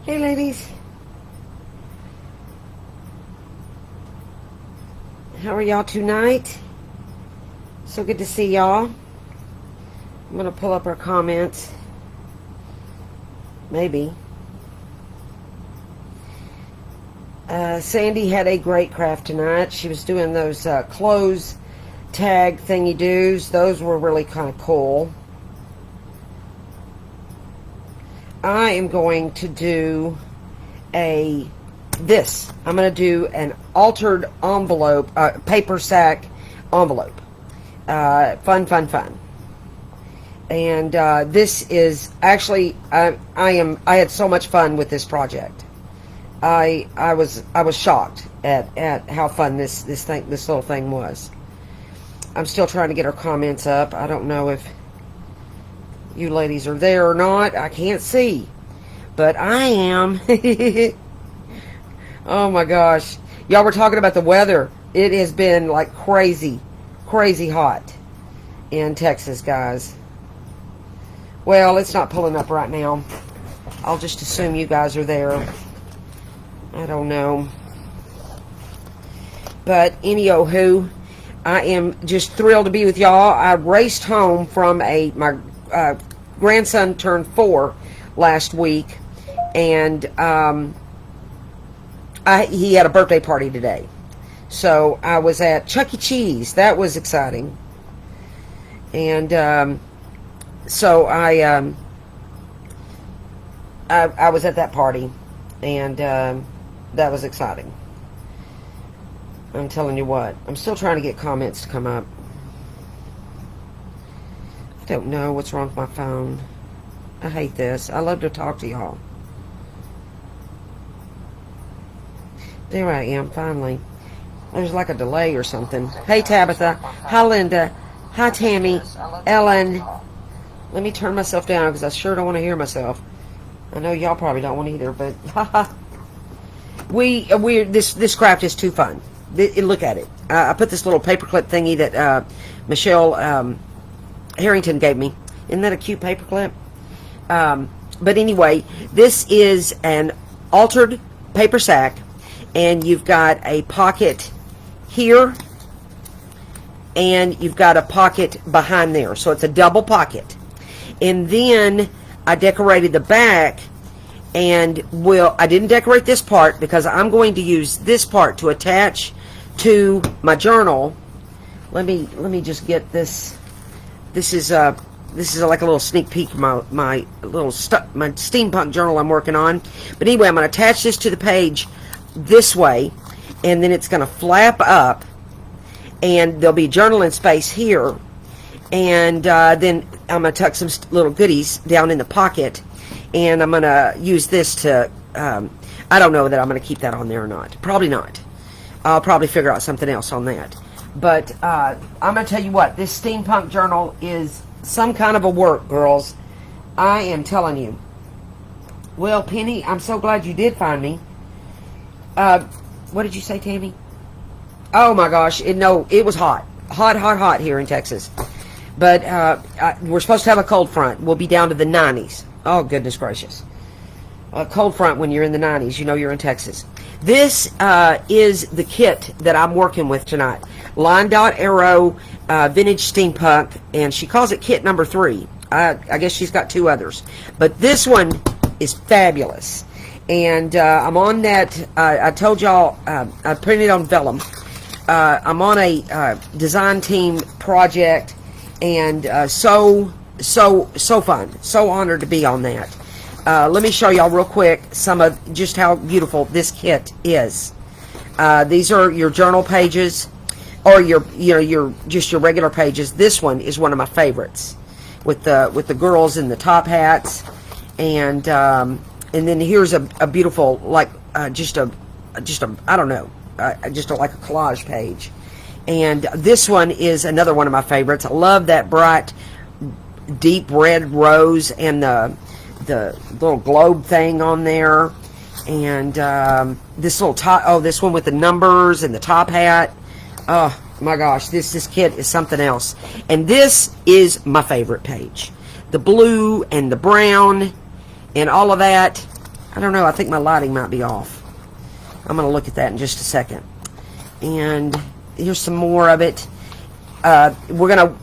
Hey ladies, how are y'all tonight? So good to see y'all. I'm gonna pull up our comments. Maybe. Sandy had a great craft tonight. She was doing those clothes tag thingy doos. Those were really kind of cool. I am going to do I'm going to do an altered envelope, paper sack envelope. Fun. And this is actually, I had so much fun with this project. I was shocked at how fun this little thing was. I'm still trying to get our comments up. I don't know if you ladies are there or not. I can't see, but I am. Oh my gosh, y'all were talking about the weather. It has been like crazy hot in Texas, guys. Well, it's not pulling up right now. I'll just assume you guys are there. I don't know, but anywho, I am just thrilled to be with y'all. I raced home from my grandson turned 4 last week, and he had a birthday party today. So I was at Chuck E. Cheese. That was exciting. And so I was at that party, and that was exciting. I'm telling you what. I'm still trying to get comments to come up. I don't know what's wrong with my phone. I hate this. I love to talk to y'all. There I am, finally. There's like a delay or something. Hey, Tabitha. Hi, Linda. Hi, Tammy. Ellen. Let me turn myself down because I sure don't want to hear myself. I know y'all probably don't want to either, but this craft is too fun. Look at it. I put this little paperclip thingy that Michelle Harrington gave me. Isn't that a cute paperclip? But anyway, this is an altered paper sack, and you've got a pocket here, and you've got a pocket behind there. So it's a double pocket. And then I decorated the back, and I didn't decorate this part because I'm going to use this part to attach to my journal. Let me just get this. This is like a little sneak peek of my steampunk journal I'm working on. But anyway, I'm going to attach this to the page this way, and then it's going to flap up, and there'll be journaling space here, and then I'm going to tuck some little goodies down in the pocket, and I'm going to use this to, I don't know that I'm going to keep that on there or not. Probably not. I'll probably figure out something else on that. But I'm going to tell you what, this steampunk journal is some kind of a work, girls. I am telling you. Well, Penny, I'm so glad you did find me. What did you say, Tammy? Oh my gosh, it was hot. Hot here in Texas. But we're supposed to have a cold front. We'll be down to the 90s. Oh, goodness gracious. A cold front when you're in the 90s, you know you're in Texas. This is the kit that I'm working with tonight. Line Dot Arrow Vintage Steampunk, and she calls it kit number 3. I guess she's got 2 others. But this one is fabulous. And I'm on that, I told y'all, I printed on vellum. I'm on a design team project, and so fun. So honored to be on that. Let me show y'all real quick some of just how beautiful this kit is. These are your journal pages, or your regular pages. This one is one of my favorites, with the girls in the top hats, and then here's a beautiful, like just a I don't know, like a collage page. And this one is another one of my favorites. I love that bright, deep red rose and the little globe thing on there, and this little top. This one with the numbers and the top hat. Oh my gosh, this kit is something else. And this is my favorite page. The blue and the brown and all of that. I don't know, I think my lighting might be off. I'm going to look at that in just a second. And here's some more of it.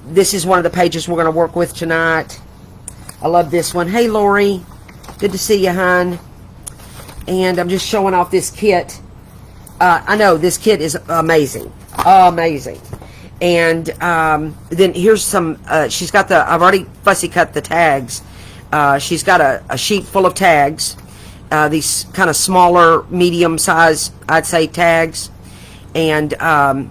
This is one of the pages we're going to work with tonight. I love this one. Hey, Lori. Good to see you, hon. And I'm just showing off this kit. I know, this kit is amazing. Amazing. And then here's some, she's got I've already fussy cut the tags. She's got a sheet full of tags. These kind of smaller, medium size, I'd say, tags. And I've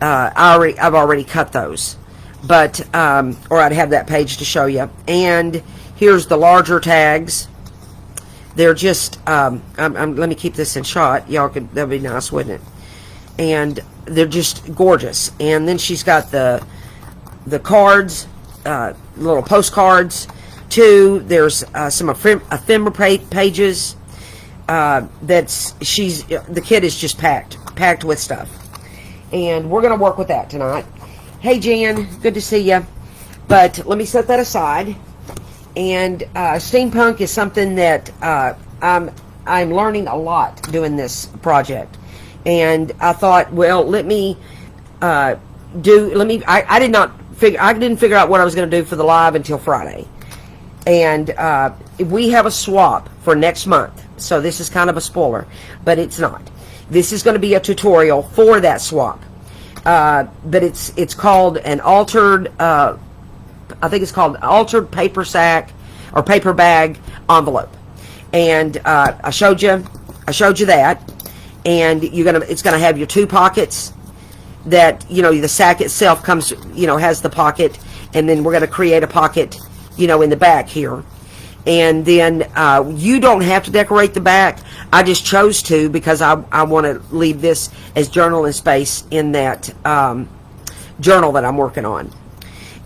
already cut those. But, or I'd have that page to show you. And here's the larger tags. They're just, let me keep this in shot. Y'all could, that'd be nice, wouldn't it? And they're just gorgeous. And then she's got the cards, little postcards too. There's some ephemera pages. The kit is just packed with stuff. And we're going to work with that tonight. Hey, Jan, good to see you. But let me set that aside. And steampunk is something that I'm learning a lot doing this project. And I thought, well, I didn't figure out what I was going to do for the live until Friday. And we have a swap for next month. So this is kind of a spoiler, but it's not. This is going to be a tutorial for that swap. But it's called an altered, I think it's called altered paper sack or paper bag envelope. And I showed you that. And it's gonna have your two pockets that, the sack itself comes, has the pocket, and then we're gonna create a pocket, in the back here. And then you don't have to decorate the back. I just chose to because I want to leave this as journaling space in that journal that I'm working on.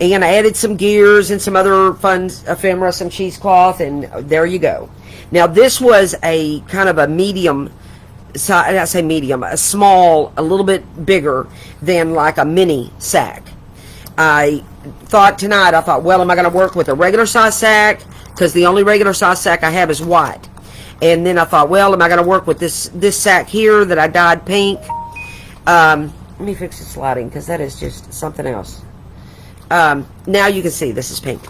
And I added some gears and some other fun ephemera, some cheesecloth, and there you go. Now this was a kind of a medium, I say medium, a small, a little bit bigger than like a mini sack. I thought, well, am I going to work with a regular size sack? Because the only regular size sack I have is white. And then I thought, well, am I going to work with this sack here that I dyed pink? Let me fix the sliding because that is just something else. Now you can see this is pink.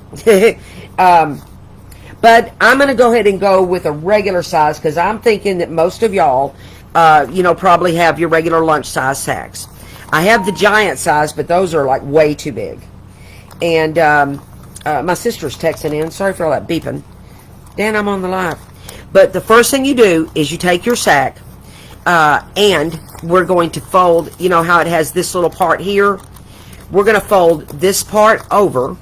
But I'm going to go ahead and go with a regular size because I'm thinking that most of y'all, probably have your regular lunch size sacks. I have the giant size, but those are like way too big. And my sister's texting in. Sorry for all that beeping. Dan, I'm on the live. But the first thing you do is you take your sack, and we're going to fold, how it has this little part here. We're going to fold this part over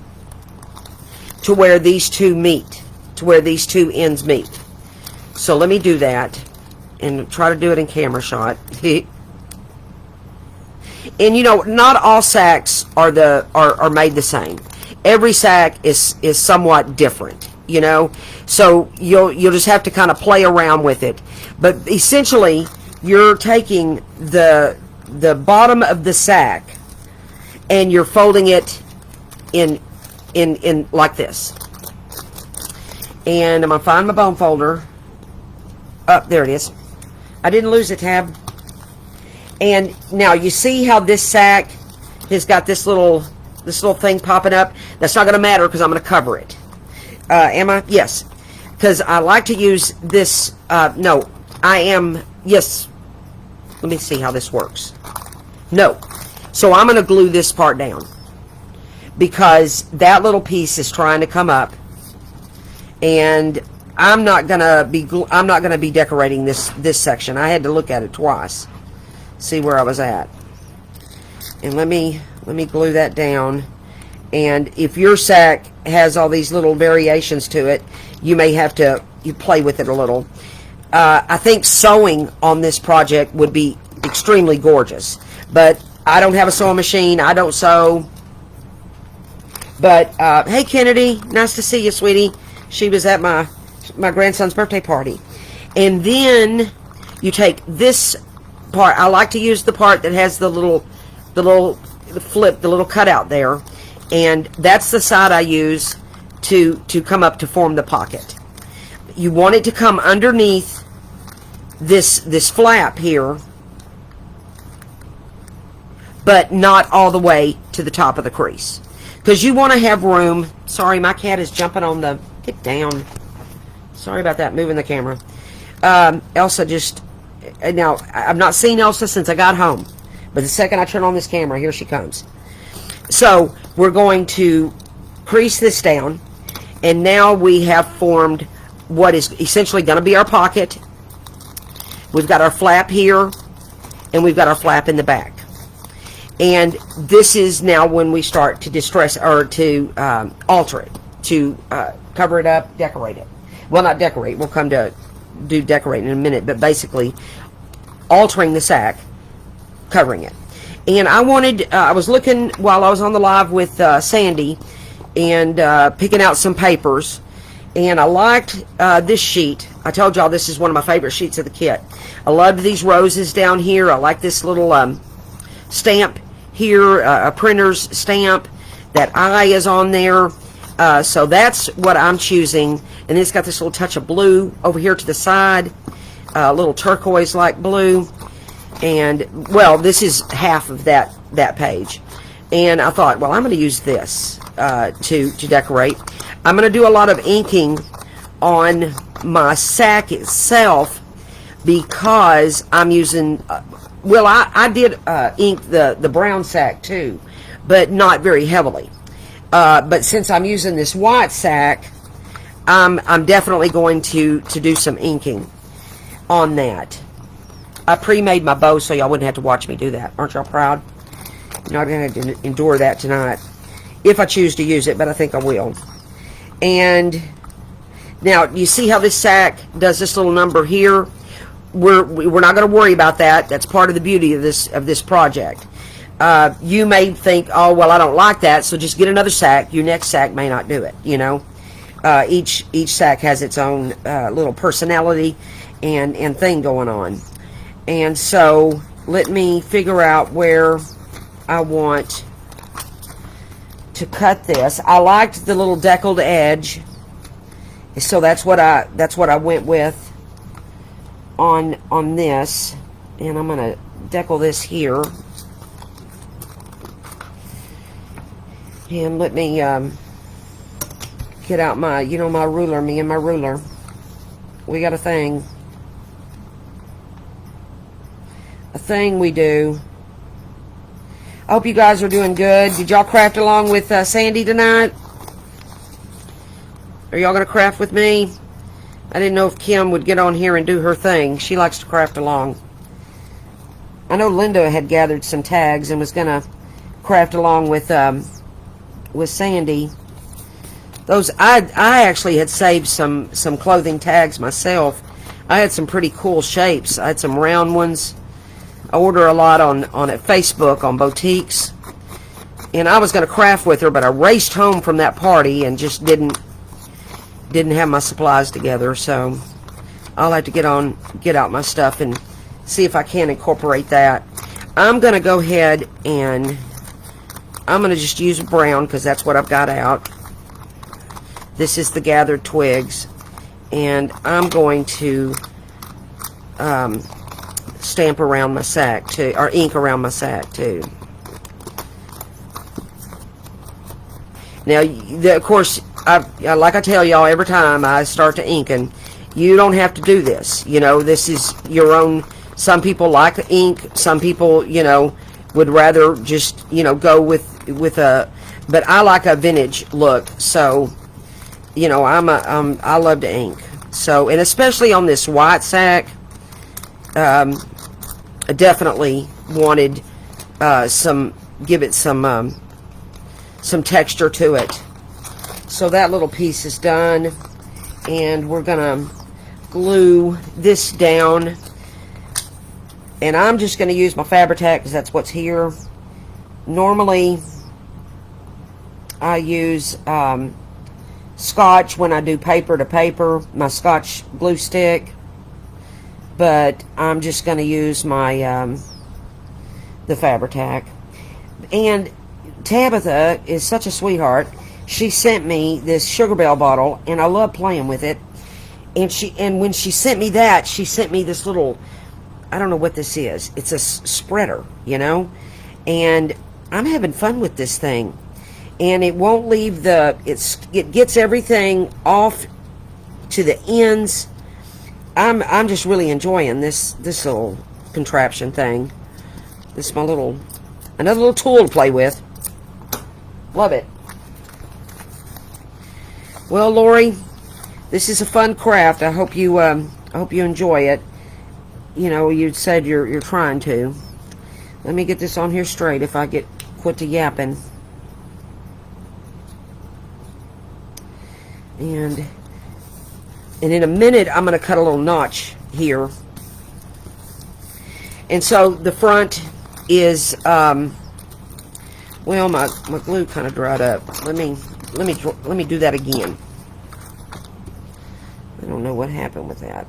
to where these two meet, to where these two ends meet. So let me do that and try to do it in camera shot. And not all sacks are made the same. Every sack is somewhat different, so you'll just have to kind of play around with it. But essentially you're taking the bottom of the sack and you're folding it in like this. And I'm gonna find my bone folder. Oh, there it is. I didn't lose a tab. And now you see how this sack has got this little thing popping up. That's not going to matter because I'm going to cover it. Am I? Yes. Because I like to use this. No, I am. Yes. Let me see how this works. No. So I'm going to glue this part down because that little piece is trying to come up, and I'm not going to be decorating this section. I had to look at it twice, see where I was at. And let me glue that down. And if your sack has all these little variations to it, you may have to play with it a little. I think sewing on this project would be extremely gorgeous, but I don't have a sewing machine. I don't sew. But hey, Kennedy, nice to see you, sweetie. She was at my grandson's birthday party. And then you take this part. I like to use the part that has the little flip, the little cutout there, and that's the side I use to come up to form the pocket. You want it to come underneath this flap here, but not all the way to the top of the crease, because you want to have room. Sorry, my cat is jumping on the, get down. Sorry about that, moving the camera. Elsa just, now I've not seen Elsa since I got home, but the second I turn on this camera, here she comes. So we're going to crease this down, and now we have formed what is essentially going to be our pocket. We've got our flap here, and we've got our flap in the back. And this is now when we start to distress, or to alter it, to cover it up, decorate it. Well, not decorate, we'll come to do decorate in a minute, but basically altering the sack, covering it. And I wanted, I was looking while I was on the live with Sandy, and picking out some papers, and I liked this sheet. I told y'all this is one of my favorite sheets of the kit. I loved these roses down here. I like this little stamp here, a printer's stamp. That eye is on there. So that's what I'm choosing. And it's got this little touch of blue over here to the side, a little turquoise-like blue. And, well, this is half of that page. And I thought, well, I'm going to use this to decorate. I'm going to do a lot of inking on my sack itself, because I'm using, well, I did ink the brown sack too, but not very heavily. But since I'm using this white sack, I'm definitely going to do some inking on that. I pre-made my bow so y'all wouldn't have to watch me do that. Aren't y'all proud? You're not going to endure that tonight, if I choose to use it, but I think I will. And now you see how this sack does this little number here. We're not going to worry about that. That's part of the beauty of this project. You may think, oh well, I don't like that, so just get another sack. Your next sack may not do it. You know, each sack has its own little personality and thing going on. And so let me figure out where I want to cut this. I liked the little deckled edge, so that's what I went with on this. And I'm gonna deckle this here, and let me get out my, my ruler. Me and my ruler, we got a thing we do. I hope you guys are doing good. Did y'all craft along with Sandy tonight? Are y'all going to craft with me? I didn't know if Kim would get on here and do her thing. She likes to craft along. I know Linda had gathered some tags and was going to craft along with Sandy. Those, I actually had saved some clothing tags myself. I had some pretty cool shapes. I had some round ones. I order a lot on Facebook, on boutiques, and I was going to craft with her, but I raced home from that party and just didn't have my supplies together. So I'll have to get out my stuff and see if I can incorporate that. I'm going to go ahead and I'm going to just use brown, because that's what I've got out. This is the gathered twigs, and I'm going to stamp around my sack too, or ink around my sack too. Now, of course, like I tell y'all every time I start to ink, and you don't have to do this. This is your own. Some people like ink. Some people, would rather just, go with a. But I like a vintage look, so I love to ink. So, and especially on this white sack, I definitely wanted give it some texture to it. So that little piece is done, and we're gonna glue this down, and I'm just gonna use my Fabri-Tac because that's what's here. Normally I use Scotch when I do paper to paper, my Scotch glue stick, but I'm just going to use my the Fabri-Tac. And Tabitha is such a sweetheart. She sent me this Sugar Bell bottle, and I love playing with it. And when she sent me that, she sent me this little, I don't know what this is. It's a spreader, you know? And I'm having fun with this thing. And it won't leave it gets everything off to the ends. I'm just really enjoying this little contraption thing. This is another little tool to play with. Love it. Well, Lori, this is a fun craft. I hope you enjoy it. You know, you said you're trying to. Let me get this on here straight if I quit to yapping. And in a minute, I'm going to cut a little notch here. And so the front is, well, my glue kind of dried up. Let me do that again. I don't know what happened with that.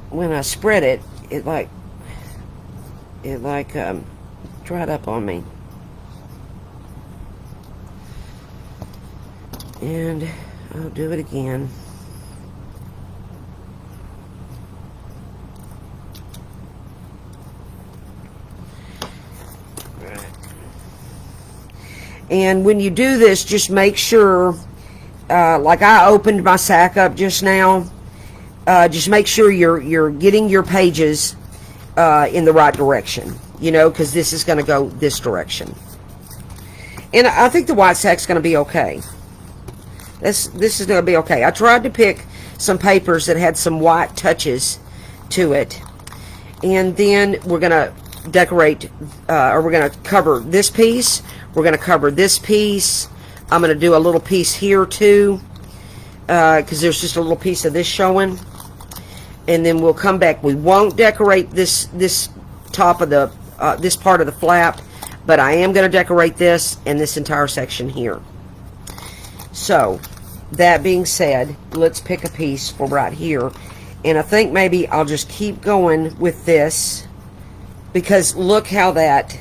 When I spread it, it dried up on me. And I'll do it again. And when you do this, just make sure, like I opened my sack up just now, just make sure you're getting your pages in the right direction, you know, because this is going to go this direction. And I think the white sack's going to be okay. This is going to be okay. I tried to pick some papers that had some white touches to it, and then we're going to decorate, or we're going to cover this piece. We're going to cover this piece. I'm going to do a little piece here too, because there's just a little piece of this showing. And then we'll come back. We won't decorate this top of the this part of the flap, but I am going to decorate this and this entire section here. So that being said, let's pick a piece for right here. And I think maybe I'll just keep going with this, because look how that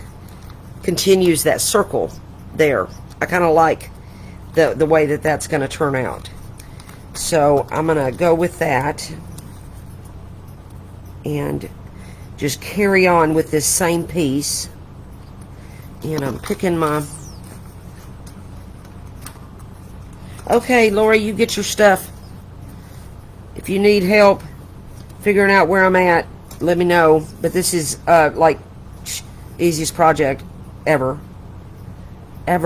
continues that circle there. I kind of like the way that that's going to turn out. So I'm going to go with that and just carry on with this same piece. And I'm picking my... Okay, Lori, you get your stuff. If you need help figuring out where I'm at, let me know. But this is like easiest project ever. I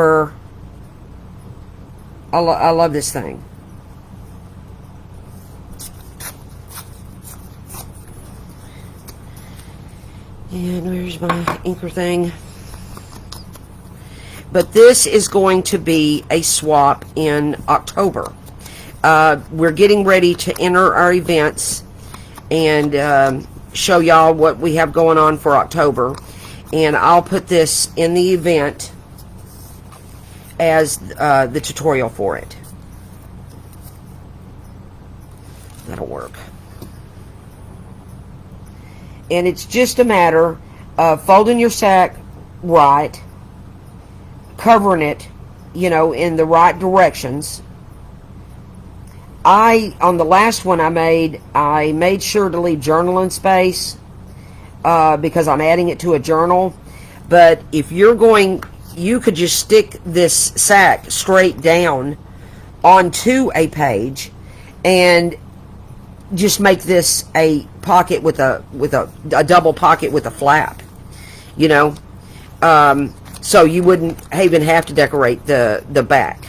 love this thing. And where's my inker thing? But this is going to be a swap in October. We're getting ready to enter our events and show y'all what we have going on for October. And I'll put this in the event as the tutorial for it. That'll work. And it's just a matter of folding your sack right, covering it, you know, in the right directions. On the last one I made sure to leave journaling space because I'm adding it to a journal. But if you're going, you could just stick this sack straight down onto a page and just make this a pocket with a double pocket with a flap, you know, so you wouldn't even have to decorate the back.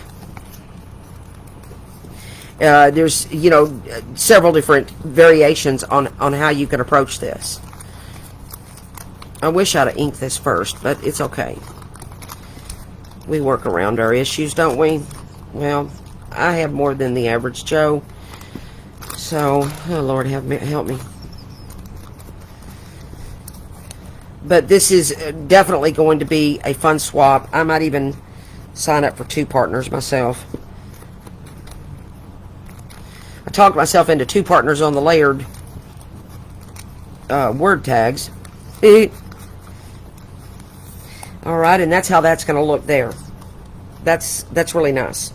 There's, you know, several different variations on how you can approach this. I wish I'd have inked this first, but it's okay. We work around our issues, don't we? Well, I have more than the average Joe. So, oh Lord, help me. But this is definitely going to be a fun swap. I might even sign up for 2 partners myself. I talked myself into 2 partners on the layered word tags. All right, and that's how that's going to look there. That's really nice.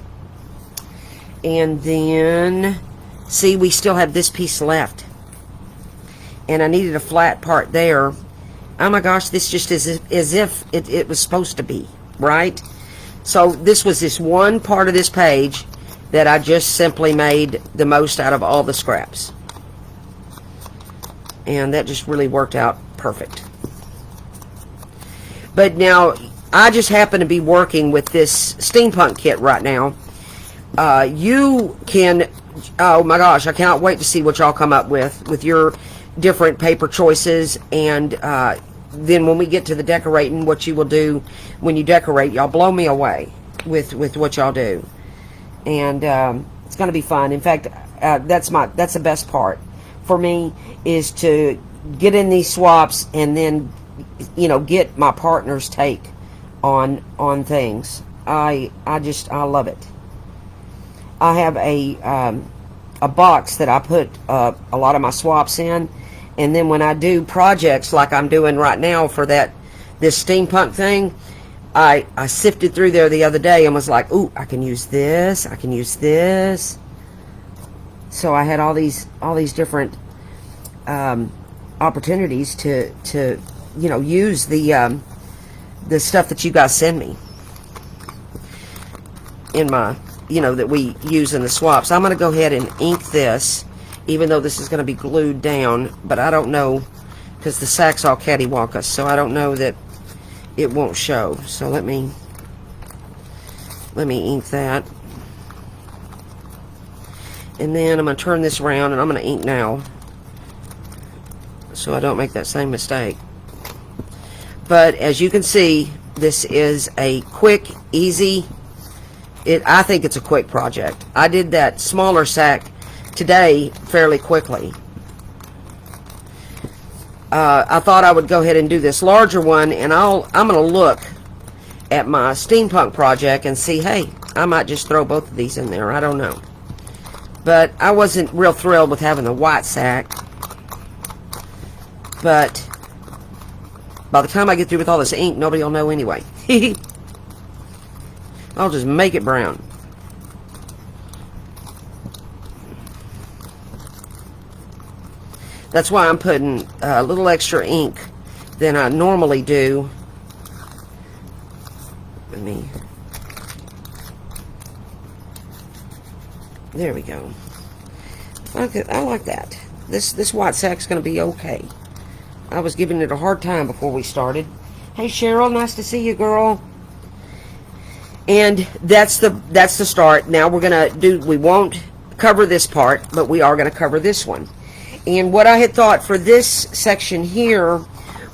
And then, see, we still have this piece left. And I needed a flat part there. Oh my gosh, this just is as if it was supposed to be, right? So this was this one part of this page that I just simply made the most out of all the scraps. And that just really worked out perfect. But now, I just happen to be working with this steampunk kit right now. You can, oh my gosh, I cannot wait to see what y'all come up with your different paper choices. And then when we get to the decorating, what you will do when you decorate, y'all blow me away with what y'all do. And it's going to be fun. In fact, that's the best part for me, is to get in these swaps and then, you know, get my partner's take on things. I love it. I have a box that I put a lot of my swaps in, and then when I do projects like I'm doing right now for this steampunk thing, I sifted through there the other day and was like, ooh, I can use this, I can use this. So I had all these different opportunities to you know, use the stuff that you guys send me in my, you know, that we use in the swaps. I'm going to go ahead and ink this, even though this is going to be glued down, but I don't know, because the sack's all cattywampus, so I don't know that it won't show. So let me ink that. And then I'm going to turn this around, and I'm going to ink now, so I don't make that same mistake. But as you can see, this is a quick, easy, I think it's a quick project. I did that smaller sack today fairly quickly. I thought I would go ahead and do this larger one, and I'm going to look at my steampunk project and see, hey, I might just throw both of these in there. I don't know. But I wasn't real thrilled with having the white sack. But by the time I get through with all this ink, nobody will know anyway. I'll just make it brown. That's why I'm putting a little extra ink than I normally do. There we go. I like that. This white sack's going to be okay. I was giving it a hard time before we started. Hey Cheryl, nice to see you, girl. And that's the start. Now we're gonna do. We won't cover this part, but we are gonna cover this one. And what I had thought for this section here,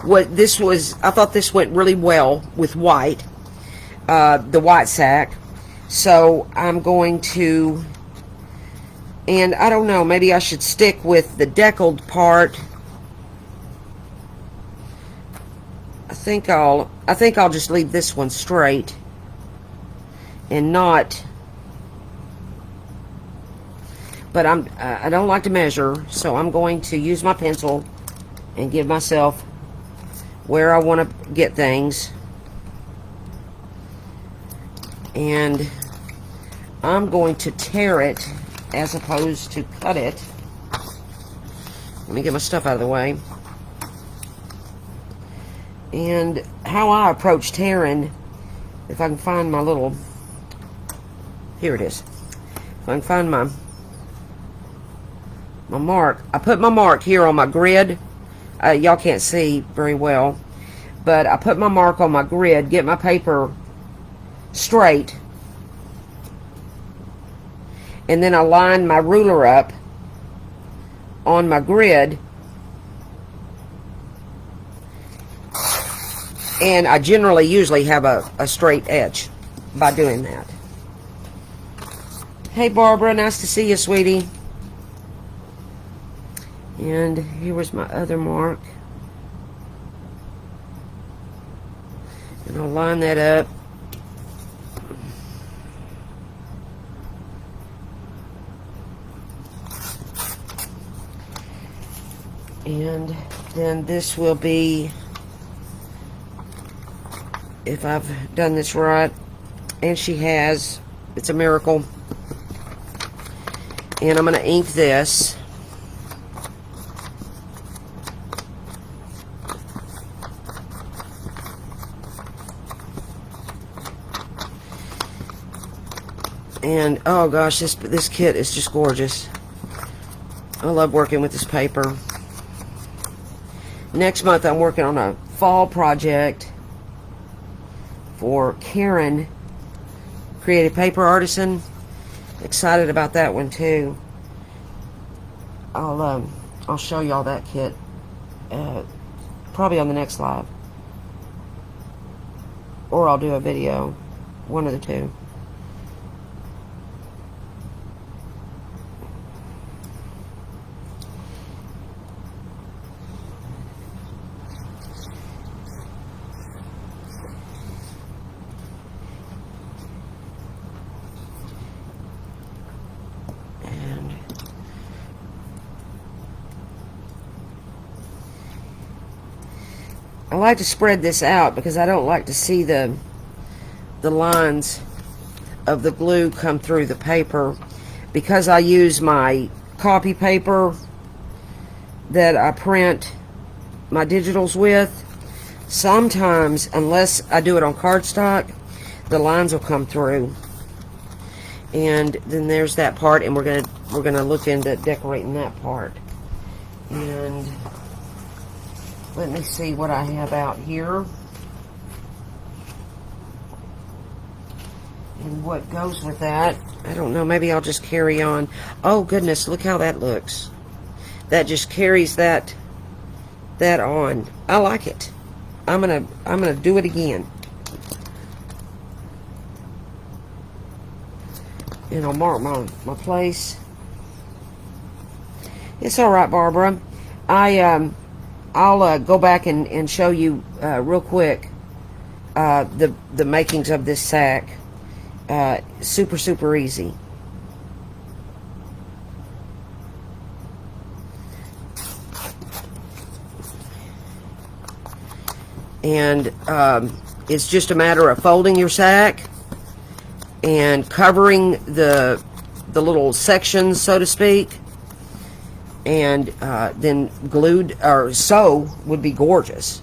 I thought this went really well with white, the white sack. So I'm going to, and I don't know, maybe I should stick with the deckled part. I think I'll just leave this one straight and not, but I don't like to measure, so I'm going to use my pencil and give myself where I want to get things. And I'm going to tear it as opposed to cut it. Let me get my stuff out of the way. And how I approach tearing, if I can find my little, here it is. If I can find my mark. I put my mark here on my grid. Y'all can't see very well, but I put my mark on my grid, get my paper straight, and then I line my ruler up on my grid. And I usually have a straight edge by doing that. Hey Barbara, nice to see you, sweetie. And here was my other mark. And I'll line that up. And then this will be if I've done this right. And she has. It's a miracle. And I'm going to ink this. And oh gosh, this kit is just gorgeous. I love working with this paper. Next month I'm working on a fall project for Karen, Creative Paper Artisan. Excited about that one too. I'll show y'all that kit probably on the next live, or I'll do a video, one of the two. I like to spread this out because I don't like to see the lines of the glue come through the paper, because I use my copy paper that I print my digitals with. Sometimes, unless I do it on cardstock, the lines will come through. And then there's that part, and we're gonna look into decorating that part. And let me see what I have out here and what goes with that. I don't know, maybe I'll just carry on. Oh goodness, look how that looks. That just carries that on. I like it. I'm gonna do it again. And I'll mark my place. It's all right, Barbara. I'll go back and show you real quick the makings of this sack. Super easy. And it's just a matter of folding your sack and covering the little sections, so to speak. And then glued or sew would be gorgeous.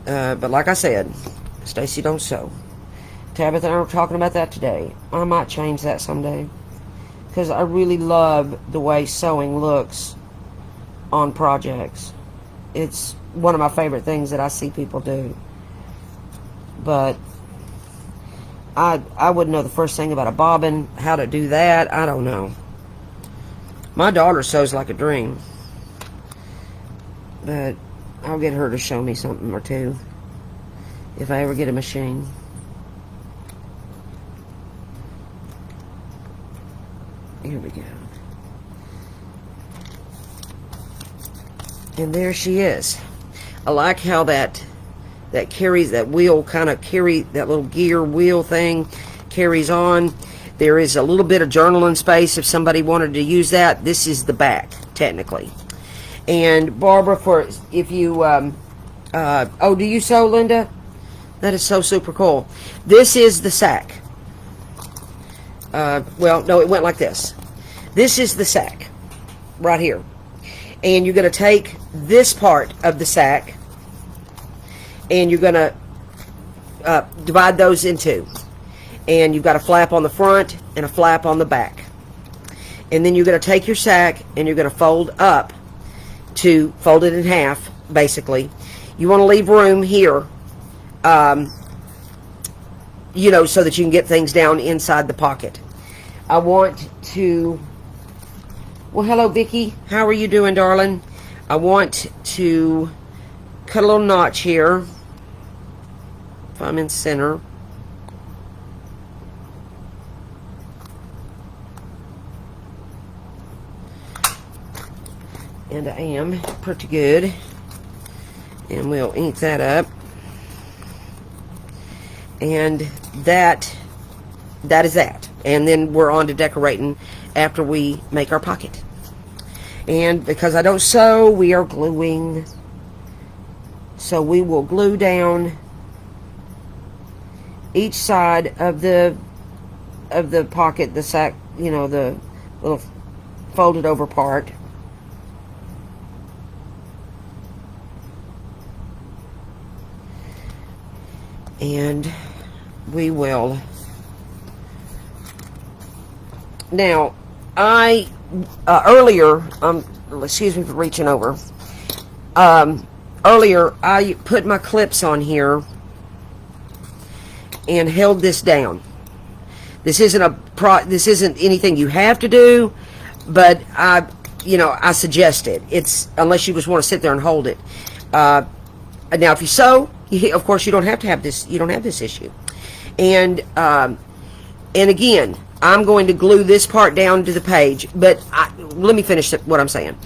But like I said, Stacy don't sew. Tabitha and I were talking about that today. I might change that someday, because I really love the way sewing looks on projects. It's one of my favorite things that I see people do. But I wouldn't know the first thing about a bobbin, how to do that. I don't know. My daughter sews like a dream, but I'll get her to show me something or two if I ever get a machine. Here we go. And there she is. I like how that carries, that wheel kind of carry, that little gear wheel thing carries on. There is a little bit of journaling space if somebody wanted to use that. This is the back, technically. And Barbara, for if you, oh, do you sew, Linda? That is so super cool. This is the sack. Well, no, it went like this. This is the sack, right here. And you're going to take this part of the sack, and you're going to divide those in two. And you've got a flap on the front and a flap on the back. And then you're going to take your sack and you're going to fold up to fold it in half, basically. You want to leave room here, you know, so that you can get things down inside the pocket. I want to, well, hello, Vicki. How are you doing, darling? I want to cut a little notch here, if I'm in center. And I am pretty good. And we'll ink that up. And that is that. And then we're on to decorating after we make our pocket. And because I don't sew, we are gluing. So we will glue down each side of the pocket, the sack, you know, the little folded over part. And we will. Now, I earlier, excuse me for reaching over. Earlier, I put my clips on here and held this down. This isn't anything you have to do, but I suggest it. It's unless you just want to sit there and hold it. Now, if you sew, of course, you don't have to have this. You don't have this issue. And again, I'm going to glue this part down to the page. But let me finish what I'm saying.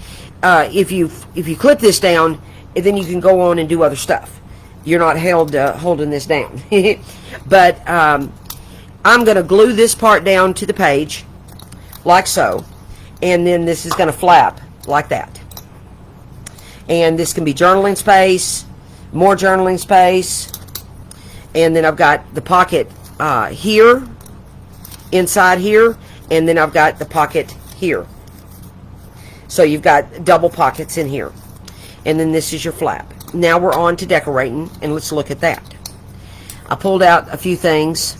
If you clip this down, then you can go on and do other stuff. You're not held holding this down. But I'm going to glue this part down to the page, like so, and then this is going to flap like that. And this can be journaling space, more journaling space, and then I've got the pocket here, inside here, and then I've got the pocket here. So you've got double pockets in here. And then this is your flap. Now we're on to decorating, and let's look at that. I pulled out a few things,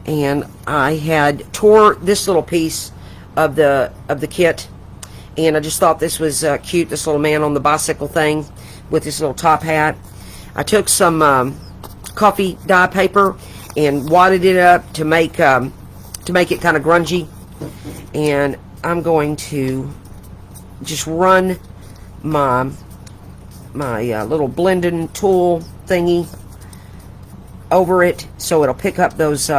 and I had tore this little piece of the kit, and I just thought this was cute, this little man on the bicycle thing with this little top hat. I took some coffee dye paper and wadded it up to make it kind of grungy, and I'm going to just run my little blending tool thingy over it so it'll pick up those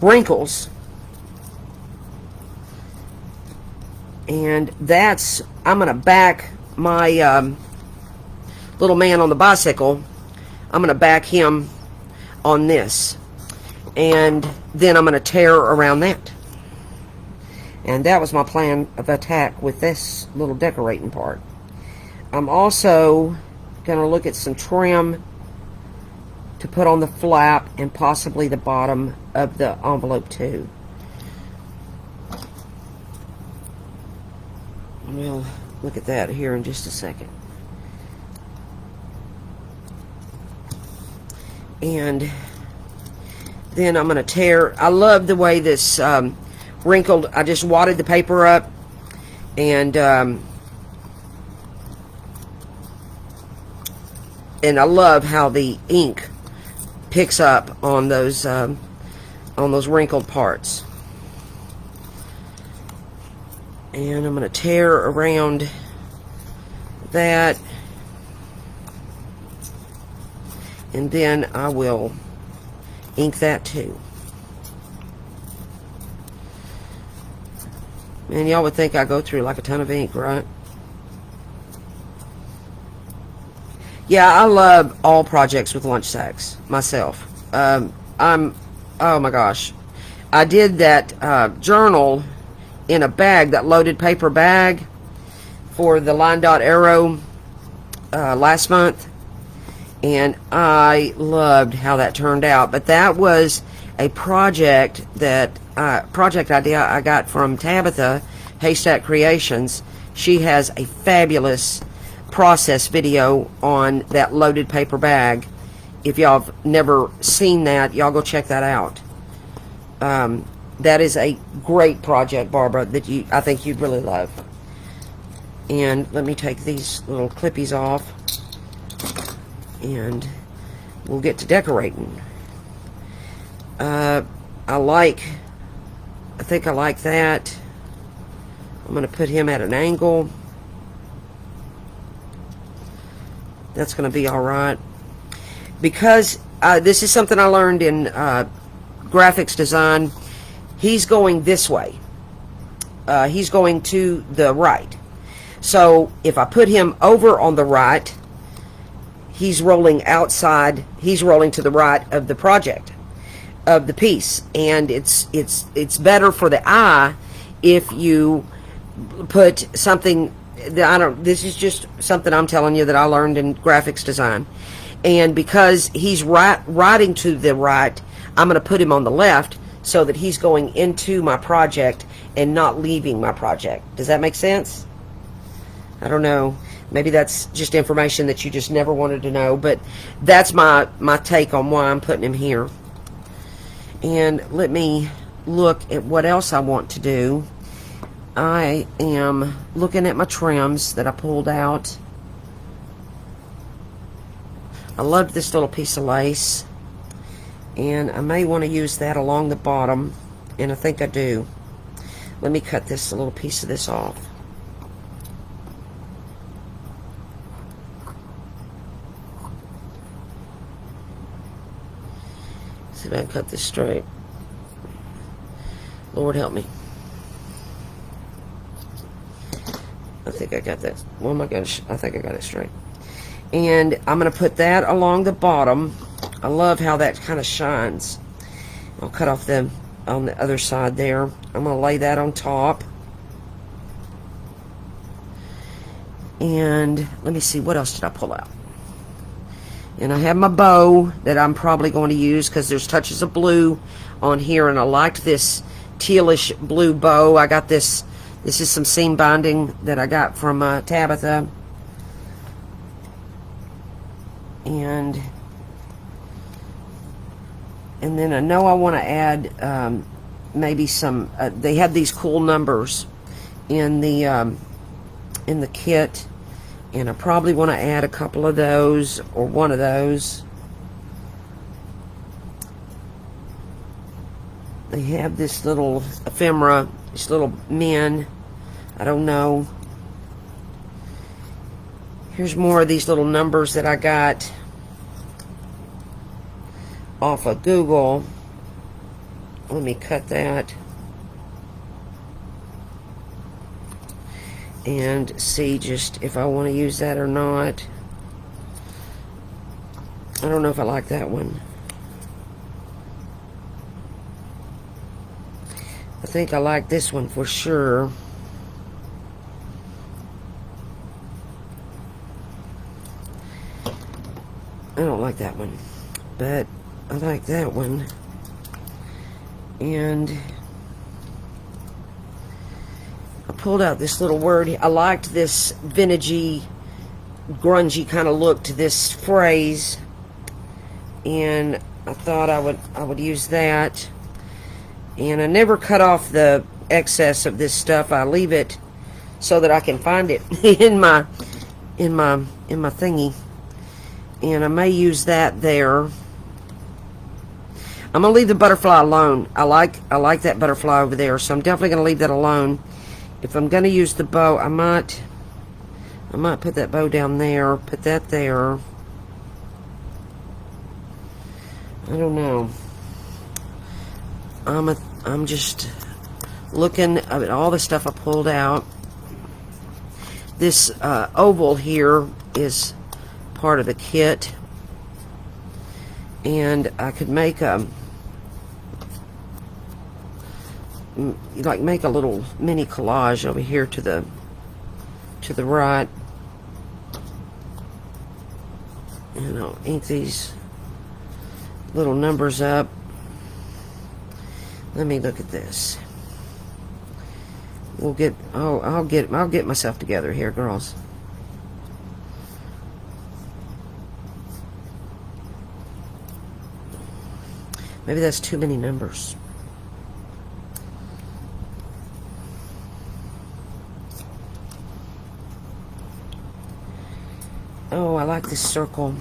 wrinkles. And I'm going to back my little man on the bicycle. I'm going to back him on this, and then I'm going to tear around that. And that was my plan of attack with this little decorating part. I'm also going to look at some trim to put on the flap and possibly the bottom of the envelope too. We'll look at that here in just a second. And then I'm going to tear. I love the way this wrinkled. I just wadded the paper up, and I love how the ink picks up on those wrinkled parts. And I'm going to tear around that, and then I will ink that too. Man, y'all would think I go through like a ton of ink, right? Yeah, I love all projects with lunch sacks myself. Oh my gosh, I did that journal in a bag, that loaded paper bag for the Line Dot Arrow last month, and I loved how that turned out. But that was a project idea I got from Tabitha, Haystack Creations. She has a fabulous process video on that loaded paper bag. If y'all have never seen that, y'all go check that out. That is a great project, Barbara, that I think you'd really love. And let me take these little clippies off, and we'll get to decorating. I think I like that. I'm going to put him at an angle. That's going to be alright. Because this is something I learned in graphics design. He's going this way. He's going to the right. So if I put him over on the right, he's rolling outside. He's rolling to the right of the project, of the piece. And it's better for the eye if you put something that this is just something I'm telling you that I learned in graphics design. And because he's riding to the right, I'm going to put him on the left so that he's going into my project and not leaving my project. Does that make sense? I don't know. Maybe that's just information that you just never wanted to know, but that's my take on why I'm putting him here. And let me look at what else I want to do. I am looking at my trims that I pulled out. I love this little piece of lace, and I may want to use that along the bottom, and I think I do. Let me cut this a little piece of this off. See if I can cut this straight. Lord help me. I think I got that. Oh my gosh, I think I got it straight. And I'm going to put that along the bottom. I love how that kind of shines. I'll cut off them on the other side there. I'm going to lay that on top. And let me see, what else did I pull out? And I have my bow that I'm probably going to use because there's touches of blue on here, and I liked this tealish blue bow. I got this. This is some seam binding that I got from Tabitha. And then I know I want to add maybe some. They have these cool numbers in the kit, and I probably want to add a couple of those or one of those. They have this little ephemera, this little men. I don't know. Here's more of these little numbers that I got off of Google. Let me cut that and see just if I want to use that or not. I don't know if I like that one. I think I like this one for sure. I don't like that one, but I like that one. And I pulled out this little word. I liked this vintagey, grungy kind of look to this phrase, and I thought I would use that. And I never cut off the excess of this stuff. I leave it so that I can find it in my thingy. And I may use that there. I'm gonna leave the butterfly alone. I like that butterfly over there, so I'm definitely gonna leave that alone. If I'm gonna use the bow, I might put that bow down there, put that there. I don't know. I'm just looking at all the stuff I pulled out. This oval here is part of the kit, and I could make a little mini collage over here to the right. And I'll ink these little numbers up. Let me look at this. I'll get myself together here, girls. Maybe that's too many numbers. Oh, I like this circle.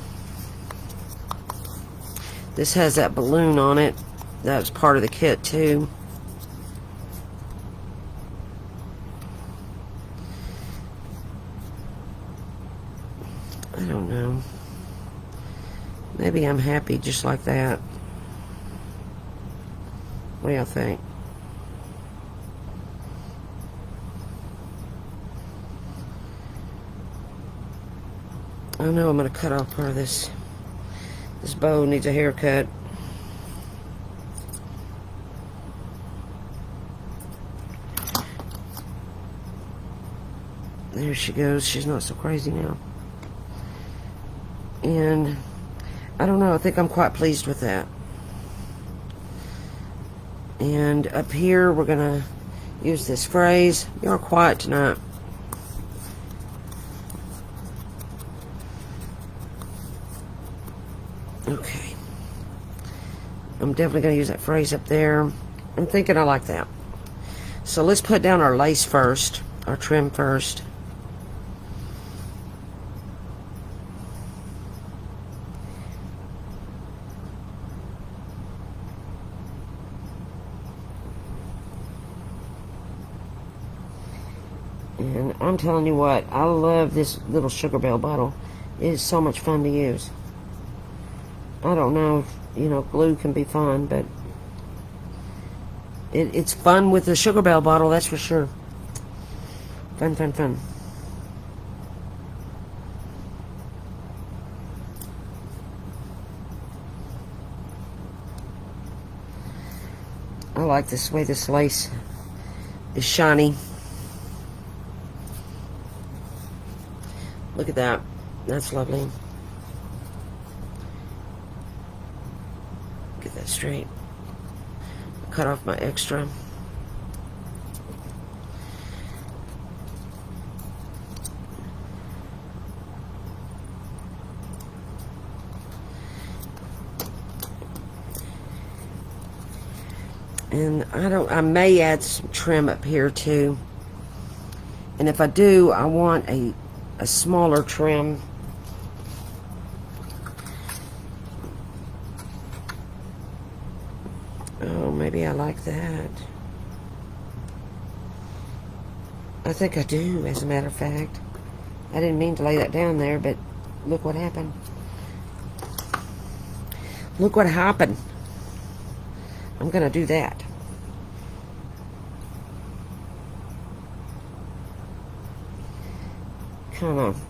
This has that balloon on it. That was part of the kit too. I don't know. Maybe I'm happy just like that. What do y'all think? I know I'm going to cut off part of this. This bow needs a haircut. There she goes. She's not so crazy now. And I don't know, I think I'm quite pleased with that. And up here, we're going to use this phrase. You're quiet tonight. Okay. I'm definitely going to use that phrase up there. I'm thinking I like that. So let's put down our lace first, our trim first. And I'm telling you what, I love this little Sugar Bell bottle. It is so much fun to use. I don't know if, you know, glue can be fun, but it's fun with the Sugar Bell bottle, that's for sure. Fun, fun, fun. I like this way this lace is shiny. Look at that. That's lovely. Get that straight. Cut off my extra. And I may add some trim up here too. And if I do, I want a smaller trim. Oh, maybe I like that. I think I do, as a matter of fact. I didn't mean to lay that down there, but look what happened. Look what happened. I'm going to do that. Kind of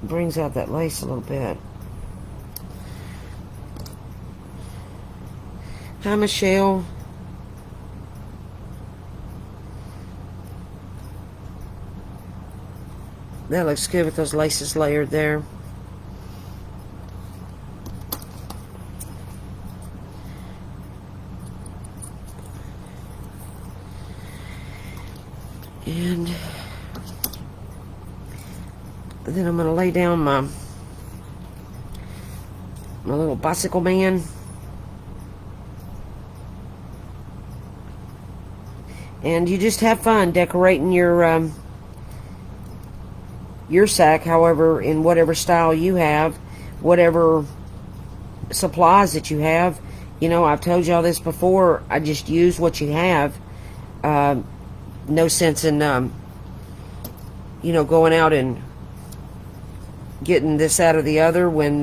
brings out that lace a little bit. Hi, Michelle. That looks good with those laces layered there. And then I'm going to lay down my little bicycle man. And you just have fun decorating your sack, however, in whatever style you have, whatever supplies that you have. You know, I've told y'all this before. I just use what you have. No sense in, you know, going out and getting this out of the other when,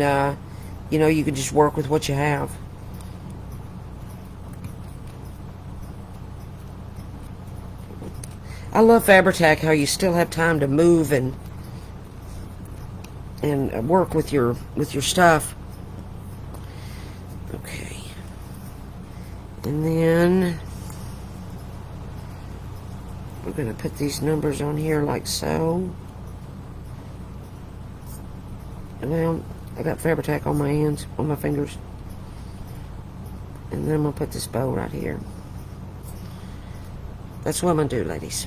you know, you can just work with what you have. I love Fabri-Tac, how you still have time to move and work with your stuff. Okay. And then we're going to put these numbers on here like so. Well, I got Fabri-Tac on my hands, on my fingers. And then I'm going to put this bow right here. That's what I'm going to do, ladies.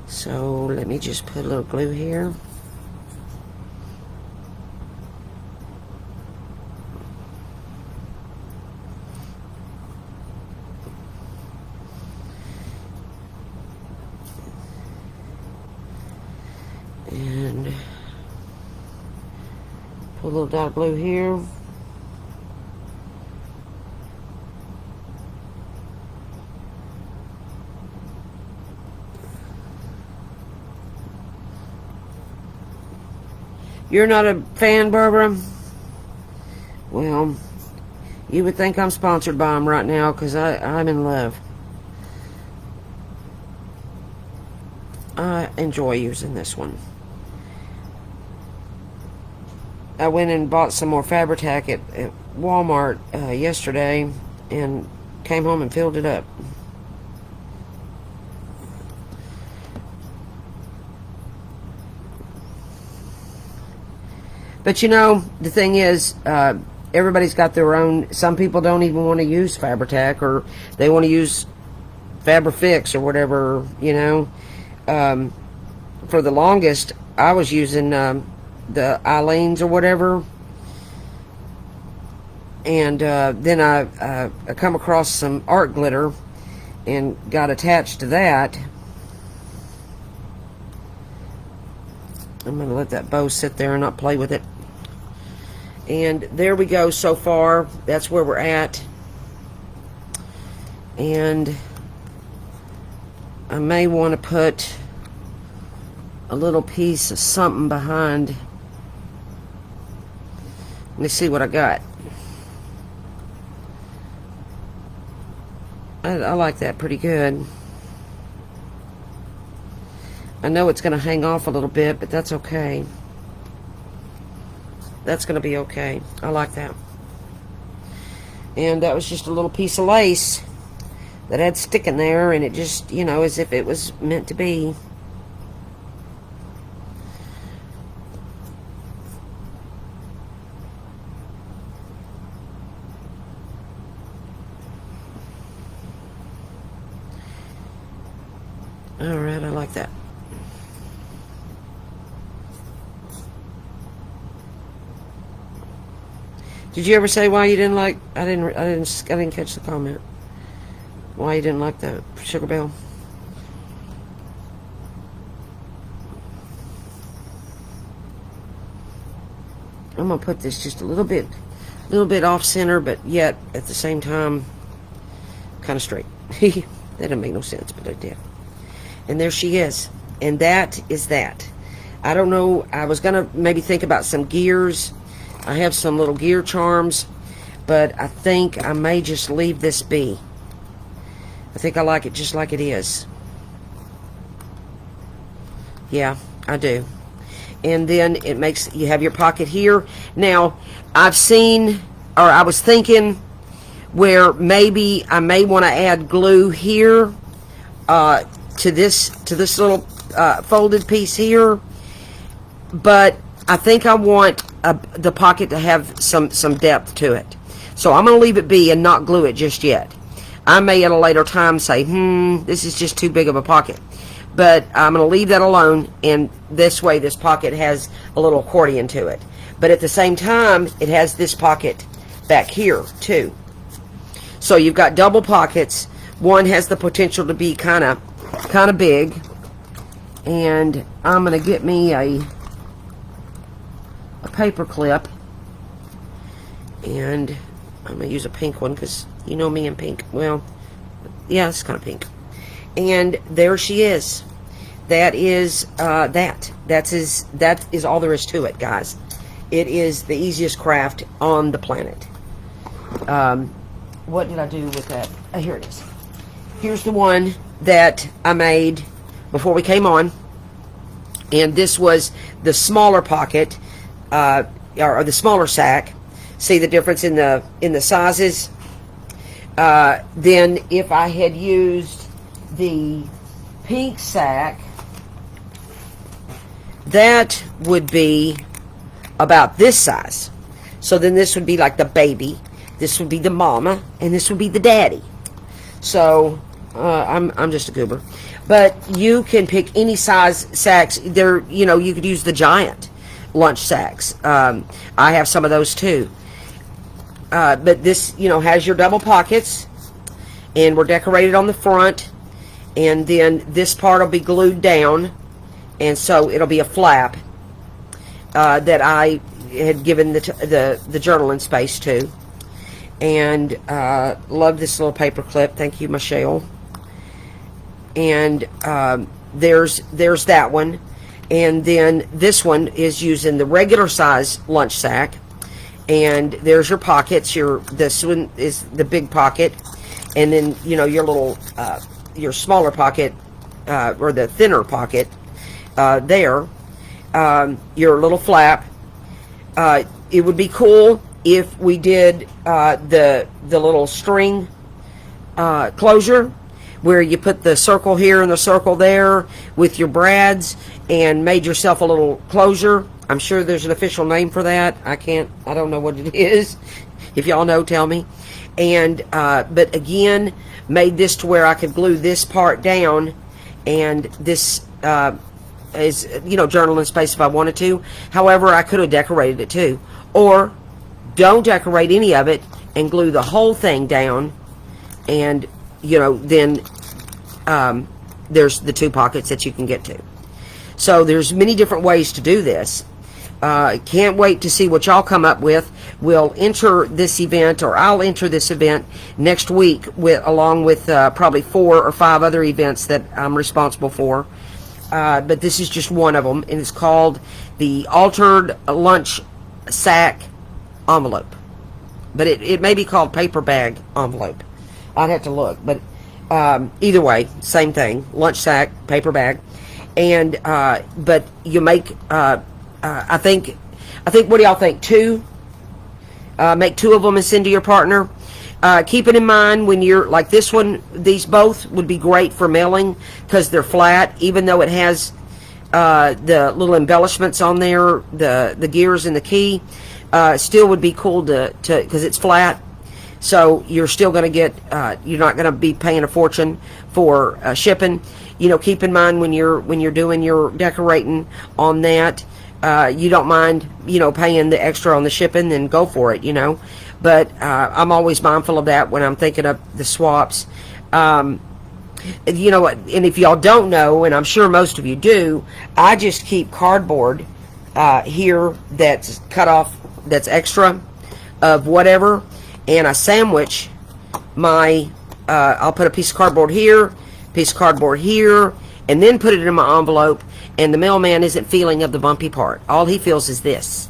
So let me just put a little glue here. And put a little dot of blue here. You're not a fan, Barbara? Well, you would think I'm sponsored by them right now, because I'm in love. I enjoy using this one. I went and bought some more Fabri-Tac at Walmart yesterday and came home and filled it up. But you know, the thing is, everybody's got their own. Some people don't even want to use Fabri-Tac, or they want to use Fabri-Fix or whatever, you know. For the longest, I was using the Eileen's or whatever. And then I come across some art glitter and got attached to that. I'm going to let that bow sit there and not play with it. And there we go so far. That's where we're at. And I may want to put a little piece of something behind. Let me see what I got. I like that pretty good. I know it's going to hang off a little bit, but that's okay. That's going to be okay. I like that. And that was just a little piece of lace that had sticking there, and it just, you know, as if it was meant to be. Alright, I like that. Did you ever say why you didn't like? I didn't catch the comment. Why you didn't like that, Sugar Belle? I'm gonna put this just a little bit off center, but yet at the same time, kind of straight. That didn't make no sense, but it did. And there she is, and that is that. I don't know. I was gonna maybe think about some gears. I have some little gear charms, but I think I may just leave this be. I think I like it just like it is. Yeah, I do. And then it makes, you have your pocket here. Now, I've seen, or I was thinking, where maybe I may want to add glue here to this little folded piece here, but I think I want the pocket to have some depth to it. So I'm going to leave it be and not glue it just yet. I may at a later time say, this is just too big of a pocket. But I'm going to leave that alone, and this way this pocket has a little accordion to it. But at the same time, it has this pocket back here too. So you've got double pockets. One has the potential to be kind of big. And I'm going to get me a paper clip, and I'm going to use a pink one because you know me and pink. Well, yeah, it's kind of pink. And there she is. That is that is all there is to it, guys. It is the easiest craft on the planet. What did I do with that? Oh, here it is. Here's the one that I made before we came on, and this was the smaller pocket, or the smaller sack. See the difference in the sizes? Then if I had used the pink sack, that would be about this size. So then this would be like the baby, this would be the mama, and this would be the daddy. So I'm just a goober. But you can pick any size sacks. There, you know, you could use the giant lunch sacks. I have some of those too. But this, you know, has your double pockets, and we're decorated on the front, and then this part will be glued down, and so it'll be a flap that I had given the journaling space to. And love this little paper clip. Thank you, Michelle. And there's that one. And then this one is using the regular size lunch sack. And there's your pockets. This one is the big pocket. And then, you know, your little, your smaller pocket, or the thinner pocket there. Your little flap. It would be cool if we did the little string closure, where you put the circle here and the circle there with your brads and made yourself a little closure. I'm sure there's an official name for that. I don't know what it is. If y'all know, tell me. And but again, made this to where I could glue this part down, and this is, you know, journaling space if I wanted to. However, I could have decorated it too, or don't decorate any of it and glue the whole thing down, and you know, then there's the 2 pockets that you can get to. So there's many different ways to do this. Can't wait to see what y'all come up with. We'll enter this event, or I'll enter this event next week along with probably 4 or 5 other events that I'm responsible for. But this is just one of them, and it's called the Altered Lunch Sack Envelope. But it may be called Paperbag Envelope. I'd have to look, but either way, same thing. Lunch sack, paper bag, and but you make. I think. What do y'all think? 2. Make 2 of them and send to your partner. Keep it in mind when you're like this one. These both would be great for mailing because they're flat. Even though it has the little embellishments on there, the gears and the key, still would be cool to because it's flat. So you're still going to get. You're not going to be paying a fortune for shipping. You know, keep in mind when you're doing your decorating on that. You don't mind, you know, paying the extra on the shipping, then go for it, you know. But I'm always mindful of that when I'm thinking of the swaps. You know, and if y'all don't know, and I'm sure most of you do, I just keep cardboard here that's cut off, that's extra of whatever, and I sandwich my, I'll put a piece of cardboard here, piece of cardboard here, and then put it in my envelope. And the mailman isn't feeling of the bumpy part. All he feels is this.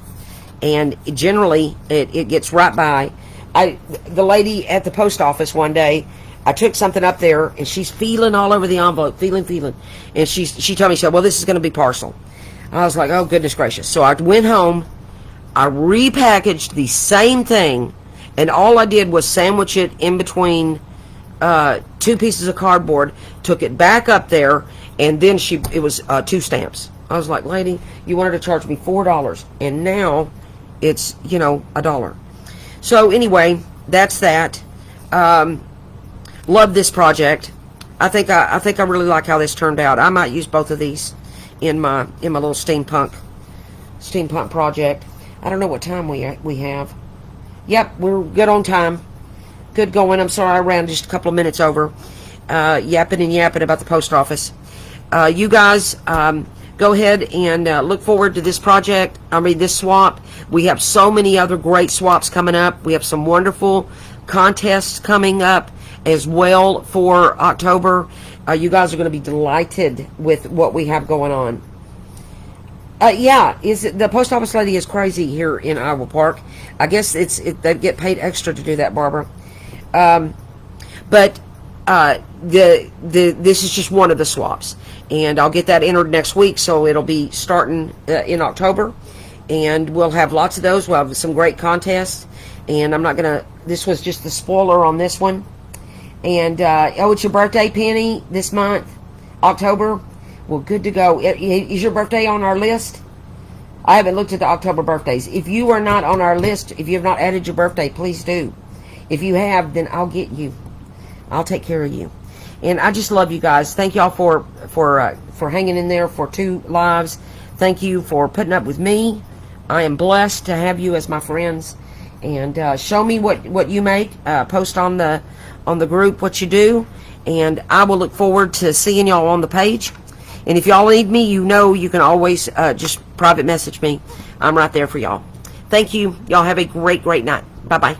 And generally, it gets right by. The lady at the post office one day, I took something up there, and she's feeling all over the envelope, feeling. And she told me, she said, well, this is going to be parcel. I was like, oh, goodness gracious. So I went home, I repackaged the same thing, and all I did was sandwich it in between 2 pieces of cardboard, took it back up there, and then it was 2 stamps. I was like, lady, you wanted to charge me $4, and now it's, you know, $1. So anyway, that's that. Love this project. I think I really like how this turned out. I might use both of these in my little steampunk project. I don't know what time we have. Yep, we're good on time. Good going. I'm sorry I ran just a couple of minutes over. Yapping and yapping about the post office. You guys go ahead and look forward to this project. This swap. We have so many other great swaps coming up. We have some wonderful contests coming up as well for October. You guys are going to be delighted with what we have going on. Yeah, the post office lady is crazy here in Iowa Park. I guess they get paid extra to do that, Barbara. But this is just one of the swaps, and I'll get that entered next week, so it'll be starting in October, and we'll have lots of those. We'll have some great contests, and I'm not gonna. This was just the spoiler on this one. And oh, it's your birthday, Penny, this month, October. Well, good to go. Is your birthday on our list? I haven't looked at the October birthdays. If you are not on our list, if you have not added your birthday, please do. If you have, then I'll get you. I'll take care of you. And I just love you guys. Thank y'all for hanging in there for 2 lives. Thank you for putting up with me. I am blessed to have you as my friends. And show me what you make. Post on the group what you do, and I will look forward to seeing y'all on the page. And if y'all need me, you know you can always just private message me. I'm right there for y'all. Thank you. Y'all have a great night. Bye-bye.